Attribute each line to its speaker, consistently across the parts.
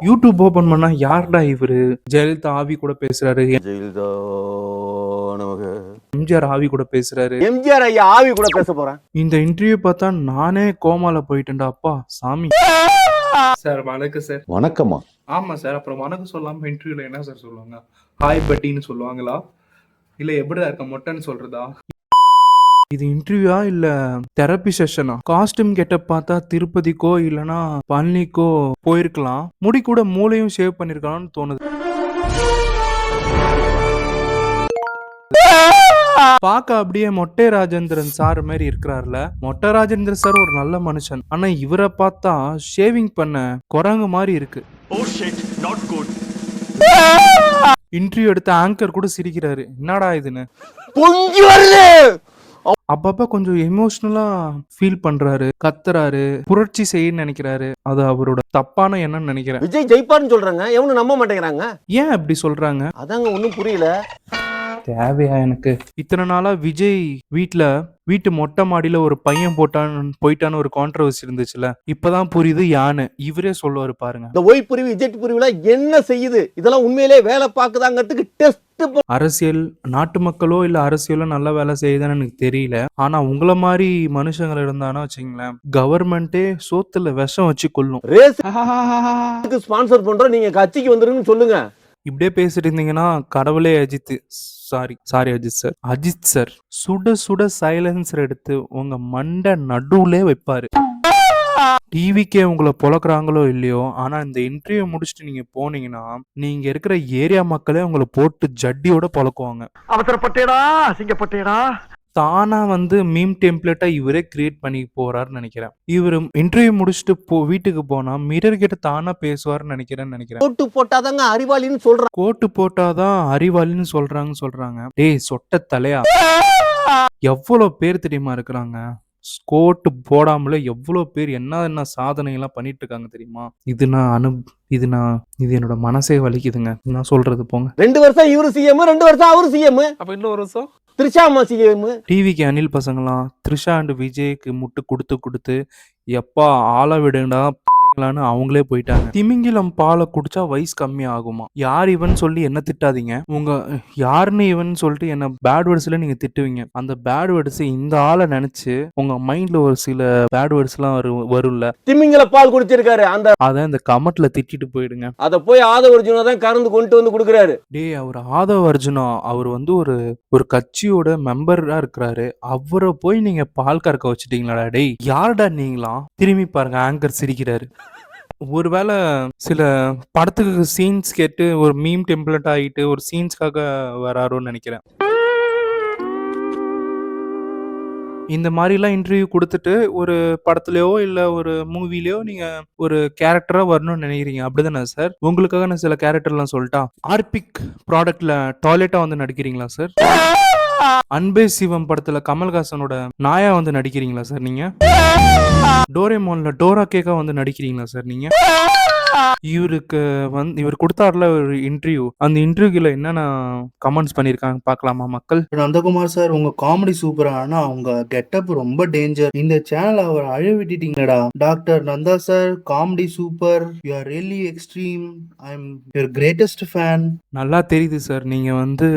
Speaker 1: YouTube open பண்ணா யார்டா இவரு? ஜெயலலிதா ஆவி கூட பேசுறாரு.
Speaker 2: ஜெயலலிதா நமக.
Speaker 1: எம்ஜிஆர் ஆவி கூட பேசுறாரு.
Speaker 2: எம்ஜிஆர் ஐயா ஆவி கூட பேச போறேன்.
Speaker 1: இந்த இன்டர்வியூ பார்த்தா நானே கோமால போயிட்டேன்டா அப்பா சாமி. சார் வணக்கம் சார்.
Speaker 2: வணக்கம்மா.
Speaker 1: ஆமா சார். அப்புறம் வணக்கம் சொல்லாம இன்டர்வியூல என்ன சார் சொல்லுவாங்க? ஹாய் பட்டின்னு சொல்லுவாங்களா? இல்ல எப்படிடா இருக்க மொட்டைன்னு சொல்றதா? இது இன்டர்வியூவா இல்ல தெரப்பி செஷனா? காஸ்டியூம் கெட்டப் பார்த்தா திருப்பதிக்கோ இல்லனா பழனிக்கோ போயிருக்கலாம். முடி கூட மூளையும் ஷேவ் பண்ணிருக்கான்னு தோணுது. பாக்க அப்படியே மொட்டை ராஜேந்திரன் சார் மாதிரி இருக்கிறார்ல. மொட்டை ராஜேந்திர சார் ஒரு நல்ல மனுஷன். ஆனா இவரை பார்த்தா ஷேவிங் பண்ண குரங்கு மாதிரி இருக்கு. இன்டர்வியூ எடுத்த ஆங்கர் கூட சிரிக்கிறாரு. என்னடா இதுன்னு
Speaker 2: பொங்கி வருது.
Speaker 1: அப்பப்ப கொஞ்சம் எமோஷனலா ஃபீல் பண்றாரு, கத்துறாரு, புரட்சி செய்யன்னு நினைக்கிறாரு. அது அவரோட தப்பான எண்ணம் நினைக்கிறேன்.
Speaker 2: விஜய் ஜெயிப்பார்னு சொல்றாங்க, எவனும் நம்ப மாட்டேங்கிறாங்க.
Speaker 1: ஏன் அப்படி சொல்றாங்க?
Speaker 2: அதாங்க ஒன்னும் புரியல.
Speaker 1: தேவையா எனக்கு? இத்தனை நாளா விஜய் வீட்டு மொட்டை மாடியில ஒரு பையன் போயிட்டான்னு ஒரு கான்ட்ரவர்சி இருந்துச்சுல. இப்பதான் புரியுது யான்னு. இவரே சொல்லுவாரு பாருங்க.
Speaker 2: இந்த ஒய் புரிவு இஜெட் புரிவுல என்ன செய்யுது? இதெல்லாம் உண்மையிலே வேலை பார்க்குதாங்கிறதுக்கு டெஸ்ட்.
Speaker 1: அரசியல் நாட்டு மக்களோ இல்ல அரசியலோ நல்ல வேலை செய்யுதுன்னு எனக்கு தெரியல. ஆனா உங்களை மாதிரி மனுஷங்கள் இருந்தானா வச்சுங்களேன், கவர்மெண்டே சோத்துல விஷம் வச்சு கொல்லும்.
Speaker 2: ரேஸ் ஸ்பான்சர் பண்றோம், நீங்க கட்சிக்கு வந்துருன்னு சொல்லுங்க.
Speaker 1: இப்படியே பேசிட்டு இருந்தீங்கன்னா கடவுளே சாரி அஜித் சார் சுட சுட சைலன்சர் எடுத்து உங்க மண்டை நடுவுலே வைப்பாரு. டிவிக்கே உங்களை பொழக்கிறாங்களோ இல்லையோ, ஆனா இந்த இன்டர்வியூ முடிச்சுட்டு நீங்க போனீங்கன்னா நீங்க இருக்கிற ஏரியா மக்களே உங்களை போட்டு ஜட்டியோட பொழக்குவாங்க.
Speaker 2: அவசரப்பட்டேடா, சிங்கப்பட்டேடா.
Speaker 1: தானா வந்து மீம் டெம்ப்ளேட்டா இவரே கிரியேட் பண்ணி போறாருன்னு நினைக்கிறேன். இவரு இன்டர்வியூ முடிச்சுட்டு வீட்டுக்கு போனா மிரர் கிட்ட தானா பேசுவாருன்னு நினைக்கிறேன்.
Speaker 2: கோட்டு போட்டாதாங்க அறிவாளின்னு சொல்றாங்க.
Speaker 1: கோட்டு போட்டாதான் அறிவாளின்னு சொல்றாங்க. டேய் சொட்ட தலையா, எவ்வளவு பேர் தெரியுமா இருக்கிறாங்க? கோட்டு போடாமல எவ்வளவு பேர் என்ன சாதனை எல்லாம் பண்ணிட்டு இருக்காங்க தெரியுமா? இது என்னோட மனசே வலிக்குதுங்க. நான் சொல்றது போங்க.
Speaker 2: 2 வருஷம் இவரு சிஎம், 2 வருஷம் அவரு சிஎம்.
Speaker 1: அப்ப இன்னும் ஒரு வருஷம்
Speaker 2: த்ரிஷா சிஎம்.
Speaker 1: டிவிக்கு அனில் பசங்களாம் த்ரிஷா அண்ட் விஜய்க்கு முட்டு கொடுத்து எப்பா ஆள விடுங்கடா அவங்களே போயிட்டாங்க. திமிங்கிலம் பாலை குடிச்சா வயசு கம்மி ஆகுமா? யார் இவன் சொல்லி என்ன திட்டாதீங்க. உங்க யாருன்னு இவன் சொல்லிட்டு என்ன பேட் வேர்ட்ஸ்ல நீங்க திட்டுவீங்க. அந்த பேட் வேர்ட்ஸ் இந்த ஆளை நினைச்சு உங்க மைண்ட்ல ஒரு சில பேட் வேர்ட்ஸ் எல்லாம் வரும்ல.
Speaker 2: திமிங்கல பால் குடிச்சிருக்காரு,
Speaker 1: அத இந்த கமெண்ட்ல திட்டிட்டு போயிடுங்க.
Speaker 2: அத போய் ஆதவ அர்ஜுனா தான் கறந்து கொண்டு வந்து கொடுக்குறாரு.
Speaker 1: டேய் அவர் ஆதவ அர்ஜுனா, அவர் வந்து ஒரு கட்சியோட மெம்பரா இருக்கிறாரு. அவரை போய் நீங்க பால் கறக்க வச்சுட்டீங்களா? டேய் யாருடா நீங்களா? திரும்பி பாருங்க, ஆங்கர் சிரிக்கிறாரு. ஒருவேளை சில படத்துக்கு சீன்ஸ் கேட்டு ஒரு மீம் டெம்ப்ளேட் ஆகிட்டு ஒரு சீன்ஸ்க்காக வராரோன்னு நினைக்கிறேன். இந்த மாதிரிலாம் இன்டர்வியூ கொடுத்துட்டு ஒரு படத்துலயோ இல்ல ஒரு மூவிலயோ நீங்க ஒரு கேரக்டரா வரணும்னு நினைக்கிறீங்க, அப்படிதானே சார்? உங்களுக்காக நான் சில கேரக்டர்லாம் சொல்லிட்டா. ஆர்பிக் ப்ராடக்ட்ல டாய்லெட்டா வந்து நடிக்கிறீங்களா சார்? அன்பே சிவம் படத்துல கமல்ஹாசனோட நாயா வந்து நடிக்கிறீங்களா சார் நீங்க? டோரேமோன்ல டோரா கேக்கா வந்து நடிக்கிறீங்களா சார் நீங்க? இவர் கொடுத்தாருல ஒரு இன்டர்வியூ, அந்த இன்டர்வியூல என்னென்ன கமெண்ட்ஸ் பண்ணிருக்காங்க பார்க்கலாமா மக்கள்?
Speaker 3: நந்தகுமார் சார், உங்க காமெடி சூப்பர், ஆனா உங்க கெட்டப் ரொம்ப டேஞ்சர். இந்த சேனல் அவர் அழ விட்டுட்டீங்கடா. Doctor Nanda sir, comedy super, you are really extreme, I am your greatest fan.
Speaker 1: நல்லா தெரியுது சார், நீங்க வந்து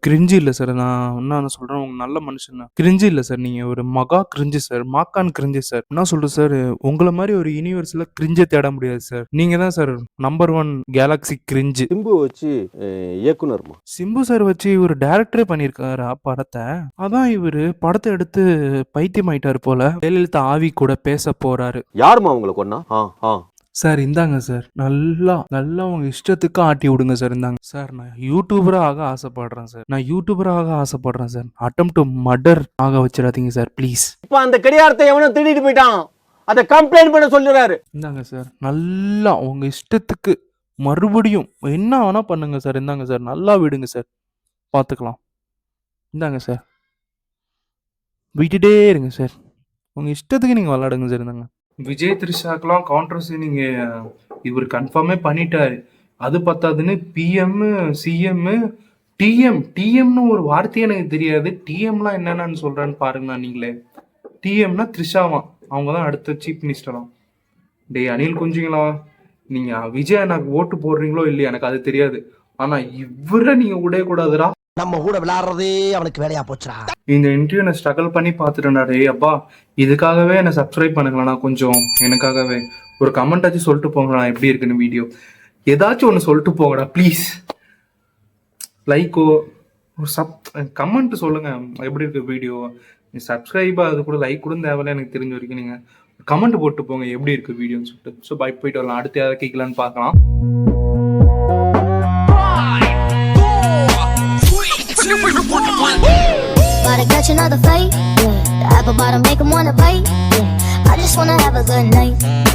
Speaker 1: கிரிஞ்சு இல்ல சார். நான் என்ன சொல்றேன், உங்க நல்ல மனுஷன். கிரிஞ்சு இல்ல சார், நீங்க ஒரு மகா கிரிஞ்சு சார், மாக்கான் கிரிஞ்சு சார். என்ன சொல்றது சார், உங்களை மாதிரி ஒரு யூனிவர்ஸ்ல கிரிஞ்சை தேட முடியாது சார். நீங்க தான் sir number 1 Galaxy cringe.
Speaker 2: Simbu வச்சு இயக்குனர்மா,
Speaker 1: சிம்பு சார் வச்சு இவர் டைரக்டரே பண்ணிருக்காரு படத்தை. அதான் இவரு படத்தை எடுத்து பைத்தியம் ஆயிட்டாரு போல. ஜெயலலிதா ஆவி கூட பேச போறாரு.
Speaker 2: யாருமா உங்களை கொன்னா?
Speaker 1: சார் இந்தாங்க சார், நல்லா உங்க இஷ்டத்துக்கு ஆட்டி விடுங்க சார். இந்தாங்க சார், நான் யூடியூபராக ஆசைப்படுறேன் சார். அட்டம் டு மர்டர் ஆக வச்சிடாதீங்க சார் ப்ளீஸ்.
Speaker 2: இப்ப அந்த கடிகாரத்தை எவனோ திருடிட்டு போயிட்டான், அதை கம்ப்ளைண்ட் பண்ண சொல்லுறாரு.
Speaker 1: இந்தாங்க சார், நல்லா உங்க இஷ்டத்துக்கு மறுபடியும் என்ன வேணா பண்ணுங்க சார். இந்தாங்க சார், நல்லா விடுங்க சார், பார்த்துக்கலாம். இந்தாங்க சார், விட்டுட்டே இருங்க சார், உங்க இஷ்டத்துக்கு நீங்க விளையாடுங்க சார். இந்தாங்க விஜய் த்ரிஷாக்கெல்லாம் கான்ட்ரவர்சி நீங்க இவர் கன்ஃபார்மே பண்ணிட்டாரு. அது பத்தாதுன்னு பிஎம் சிஎம் டிஎம்னு ஒரு வார்த்தையே எனக்கு தெரியாது. டிஎம்லாம் என்னென்னு சொல்றேன்னு பாருங்கண்ணா நீங்களே. டிஎம்னா த்ரிஷாவான், அவங்க தான் அடுத்த சீஃப் மினிஸ்டராம். டே அனில் குஞ்சுங்களா, நீங்க விஜய் எனக்கு ஓட்டு போடுறீங்களோ இல்லையா எனக்கு அது தெரியாது. ஆனா இவரை நீங்க விடவே கூடாதுடா.
Speaker 4: நம்ம கூட விளையாடுறதே அவனுக்கு வேலையா போச்சுடா.
Speaker 1: இந்த இன்டர்வியூ நான் ஸ்ட்ரகிள் பண்ணி பார்த்துட்டேன்டா. டேய் அப்பா, இதுக்காகவே என்ன சப்ஸ்கிரைப் பண்ணுங்களா கொஞ்சம். எனக்காகவே ஒரு கமெண்ட் ஆச்சு சொல்லிட்டு போங்கடா எப்படி இருக்குன்னு வீடியோ. ஏதாச்சும் ஒன்று சொல்லிட்டு போங்கடா ப்ளீஸ். லைக்கோ ஒரு கமெண்ட் சொல்லுங்க எப்படி இருக்கு வீடியோ. சப்ஸ்கிரைபா அது கூட லைக் கூட தேவையில்ல எனக்கு தெரிஞ்ச வரைக்கும். நீங்க கமெண்ட் போட்டு போங்க எப்படி இருக்கு வீடியோன்னு சொல்லிட்டு. ஸோ பைக் போயிட்டு வரலாம். அடுத்து யாராவது கேட்கலான்னு பார்க்கலாம்.
Speaker 5: Gotta catch another fight. Yeah. The apple bottom make 'em wanna bite. Yeah. I just wanna have a good night.